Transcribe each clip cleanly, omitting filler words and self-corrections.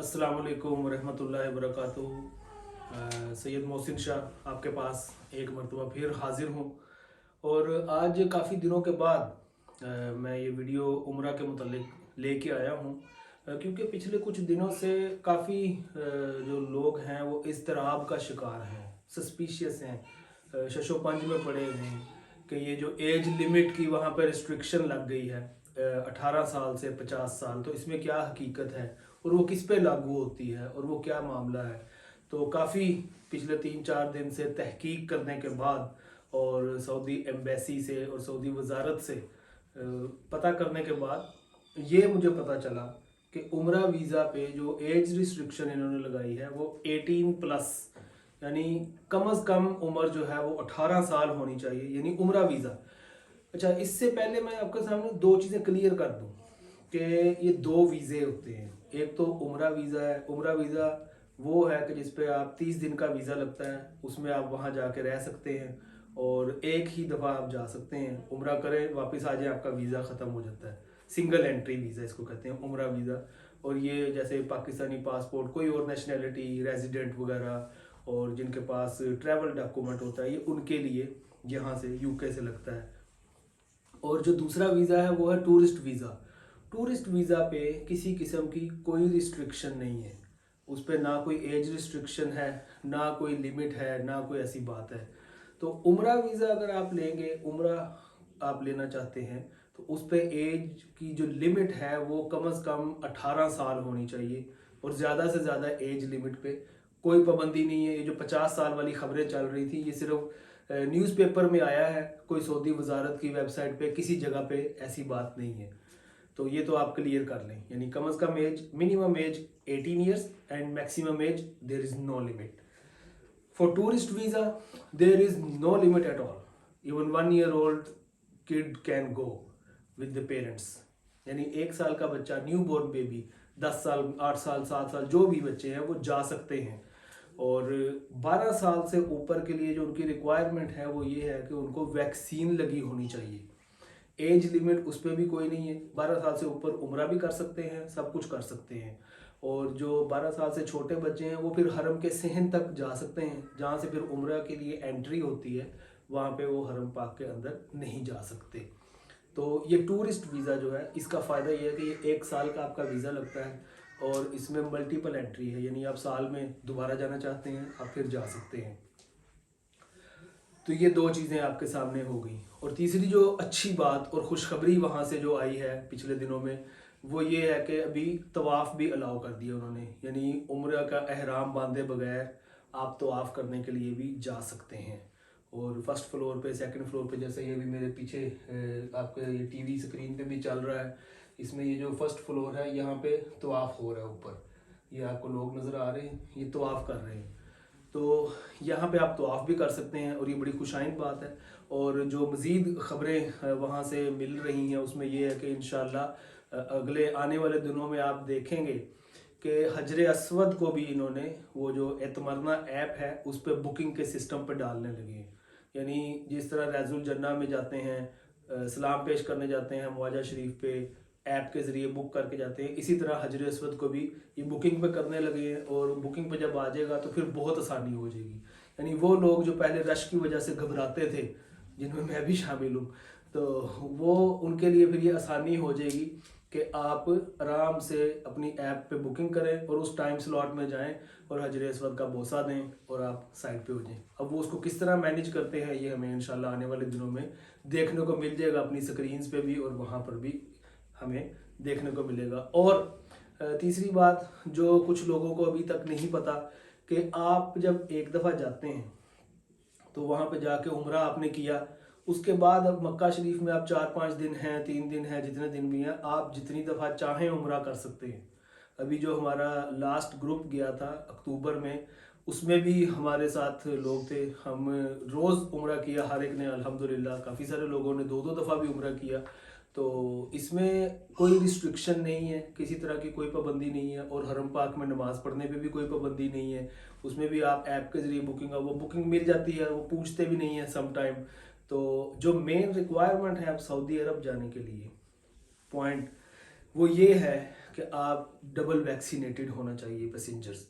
अस्सलाम वालेकुम रहमतुल्लाहि व बरकातुहू। सैयद मोहसिन शाह आपके पास एक मरतबा फिर हाज़िर हूँ। और आज काफ़ी दिनों के बाद मैं ये वीडियो उम्रा के मुतल्लिक लेके आया हूँ, क्योंकि पिछले कुछ दिनों से काफ़ी जो लोग हैं वो इज़्तिराब का शिकार हैं, सस्पिशियस हैं, शशोपंज में पड़े हैं कि ये जो एज लिमिट की वहाँ पर रिस्ट्रिक्शन लग गई है 18 साल से 50 साल, तो इसमें क्या हकीकत है और वो किस पे लागू होती है और वो क्या मामला है। तो काफ़ी पिछले 3-4 दिन से तहकीक करने के बाद और सऊदी एम्बेसी से और सऊदी वजारत से पता करने के बाद ये मुझे पता चला कि उम्रा वीज़ा पे जो एज रिस्ट्रिक्शन इन्होंने लगाई है वो 18+, यानी कम अज़ कम उम्र जो है वो 18 साल होनी चाहिए, यानी उम्रा वीज़ा। अच्छा, इससे पहले मैं आपके सामने दो चीज़ें क्लियर कर दूं कि ये दो वीज़े होते हैं। एक तो उम्रा वीज़ा है। उम्रा वीज़ा वो है कि जिस पे आप 30 दिन का वीज़ा लगता है, उसमें आप वहाँ जाके रह सकते हैं और एक ही दफ़ा आप जा सकते हैं, उम्रा करें, वापस आ जाए, आपका वीज़ा ख़त्म हो जाता है। सिंगल एंट्री वीज़ा इसको कहते हैं, उम्रा वीज़ा। और ये जैसे पाकिस्तानी पासपोर्ट, कोई और नेशनैलिटी, रेजिडेंट वगैरह और जिनके पास ट्रैवल डॉक्यूमेंट होता है, ये उनके लिए यहाँ से यूके से लगता है। और जो दूसरा वीज़ा है वो है टूरिस्ट वीज़ा। टूरिस्ट वीज़ा पे किसी किस्म की कोई रिस्ट्रिक्शन नहीं है, उस पर ना कोई एज रिस्ट्रिक्शन है, ना कोई लिमिट है, ना कोई ऐसी बात है। तो उम्रा वीज़ा अगर आप लेंगे, उम्रा आप लेना चाहते हैं, तो उस पर एज की जो लिमिट है वो कम से कम 18 साल होनी चाहिए और ज़्यादा से ज़्यादा एज लिमिट पे कोई पाबंदी नहीं है। ये जो 50 साल वाली खबरें चल रही थी, ये सिर्फ न्यूज़पेपर में आया है, कोई सऊदी वजारत की वेबसाइट पे किसी जगह पे ऐसी बात नहीं है। तो ये तो आप क्लियर कर लें, यानी कम से कम age, minimum age 18 years and maximum age there is no limit. For tourist visa there is no limit at all, even 1 year old kid can go with the parents. यानी 1 साल का बच्चा, न्यू बोर्न बेबी, 10 साल, 8 साल, 7 साल, जो भी बच्चे हैं वो जा सकते हैं। और 12 साल से ऊपर के लिए जो उनकी रिक्वायरमेंट है वो ये है कि उनको वैक्सीन लगी होनी चाहिए। एज लिमिट उस पर भी कोई नहीं है, 12 साल से ऊपर उम्रा भी कर सकते हैं, सब कुछ कर सकते हैं। और जो 12 साल से छोटे बच्चे हैं वो फिर हरम के सहन तक जा सकते हैं, जहाँ से फिर उम्रा के लिए एंट्री होती है, वहाँ पे वो हरम पाक के अंदर नहीं जा सकते। तो ये टूरिस्ट वीज़ा जो है, इसका फ़ायदा ये है कि ये 1 साल का आपका वीज़ा लगता है और इसमें मल्टीपल एंट्री है, यानी आप साल में दोबारा जाना चाहते हैं, आप फिर जा सकते हैं। तो ये दो चीज़ें आपके सामने हो गई। और तीसरी जो अच्छी बात और खुशखबरी वहाँ से जो आई है पिछले दिनों में, वो ये है कि अभी तवाफ़ भी अलाउ कर दिया उन्होंने, यानी उम्र का एहराम बांधे बगैर आप तवाफ़ करने के लिए भी जा सकते हैं। और फर्स्ट फ्लोर पे, सेकंड फ्लोर पे, जैसे ये भी मेरे पीछे आपके ये टीवी स्क्रीन पे भी चल रहा है, इसमें ये जो फर्स्ट फ्लोर है यहाँ पे तवाफ़ हो रहा है ऊपर, ये आपको लोग नज़र आ रहे हैं, ये तवाफ़ कर रहे हैं। तो यहाँ पे आप तवाफ़ भी कर सकते हैं और ये बड़ी खुशाइन बात है। और जो मज़ीद ख़बरें वहाँ से मिल रही हैं उसमें ये है कि इंशाअल्लाह अगले आने वाले दिनों में आप देखेंगे कि हजर अस्वद को भी इन्होंने वो जो एतमरना ऐप है उस पर बुकिंग के सिस्टम पर डालने लगे हैं। यानी जिस तरह रज़ुल जन्ना में जाते हैं, सलाम पेश करने जाते हैं मुआजा शरीफ पे, ऐप के ज़रिए बुक करके जाते हैं, इसी तरह हजर अस्वद को भी ये बुकिंग पे करने लगे हैं। और बुकिंग पे जब आ जाएगा तो फिर बहुत आसानी हो जाएगी। यानी वो लोग जो पहले रश की वजह से घबराते थे, जिनमें मैं भी शामिल हूँ, तो वो उनके लिए फिर ये आसानी हो जाएगी कि आप आराम से अपनी ऐप पे बुकिंग करें और उस टाइम स्लॉट में जाएं और हजर अस्वद का बोसा दें और आप साइड पे हो जाएं। अब वो उसको किस तरह मैनेज करते हैं ये हमें इंशाल्लाह आने वाले दिनों में देखने को मिल जाएगा, अपनी स्क्रीन्स पे भी और वहाँ पर भी हमें देखने को मिलेगा। और तीसरी बात जो कुछ लोगों को अभी तक नहीं पता, कि आप जब एक दफ़ा जाते हैं तो वहाँ पे जाके उम्रा आपने किया, उसके बाद अब मक्का शरीफ में आप 4-5 दिन हैं, 3 दिन हैं, जितने दिन भी हैं, आप जितनी दफ़ा चाहें उम्रा कर सकते हैं। अभी जो हमारा लास्ट ग्रुप गया था अक्टूबर में, उसमें भी हमारे साथ लोग थे, हम रोज़ उम्रा किया, हर एक ने अल्हम्दुलिल्लाह, काफ़ी सारे लोगों ने 2-2 दफ़ा भी उम्रा किया। तो इसमें कोई रिस्ट्रिक्शन नहीं है, किसी तरह की कोई पाबंदी नहीं है। और हरम पाक में नमाज़ पढ़ने पे भी कोई पाबंदी नहीं है, उसमें भी आप ऐप के ज़रिए बुकिंग, वो बुकिंग मिल जाती है, वो पूछते भी नहीं है सम टाइम। तो जो मेन रिक्वायरमेंट है आप सऊदी अरब जाने के लिए, पॉइंट वो ये है कि کہ آپ ڈبل ویکسینیٹڈ ہونا چاہیے پیسنجرز.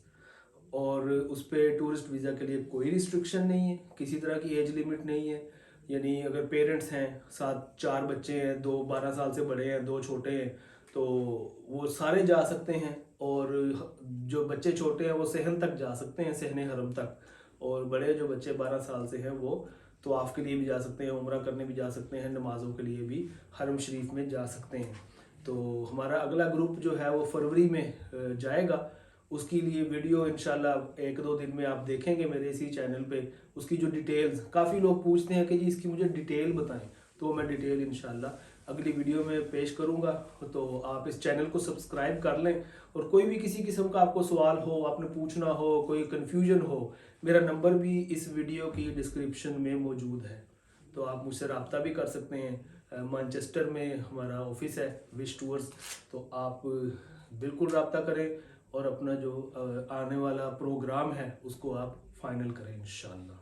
اور اس پہ ٹورسٹ ویزا کے لیے کوئی ریسٹرکشن نہیں ہے, کسی طرح کی ایج لمٹ نہیں ہے. یعنی اگر پیرنٹس ہیں, ساتھ 4 بچے ہیں, 2 12 سال سے بڑے ہیں, 2 چھوٹے ہیں, تو وہ سارے جا سکتے ہیں. اور جو بچے چھوٹے ہیں وہ صحن تک جا سکتے ہیں, صحن حرم تک. اور بڑے جو بچے 12 سال سے ہیں وہ طواف کے لیے بھی جا سکتے ہیں, عمرہ کرنے بھی جا سکتے ہیں, نمازوں کے لیے بھی حرم شریف میں جا سکتے ہیں. تو ہمارا اگلا گروپ جو ہے وہ فروری میں جائے گا. اس کے لیے ویڈیو انشاءاللہ 1-2 دن میں آپ دیکھیں گے میرے اسی چینل پہ. اس کی جو ڈیٹیلز, کافی لوگ پوچھتے ہیں کہ جی اس کی مجھے ڈیٹیل بتائیں, تو میں ڈیٹیل انشاءاللہ اگلی ویڈیو میں پیش کروں گا. تو آپ اس چینل کو سبسکرائب کر لیں, اور کوئی بھی کسی قسم کا آپ کو سوال ہو, آپ نے پوچھنا ہو, کوئی کنفیوژن ہو, میرا نمبر بھی اس ویڈیو کی ڈسکرپشن میں موجود ہے, تو آپ مجھ سے رابطہ بھی کر سکتے ہیں. مانچسٹر میں ہمارا آفس ہے وش ٹورز, تو آپ بالکل رابطہ کریں اور اپنا جو آنے والا پروگرام ہے اس کو آپ فائنل کریں انشاءاللہ.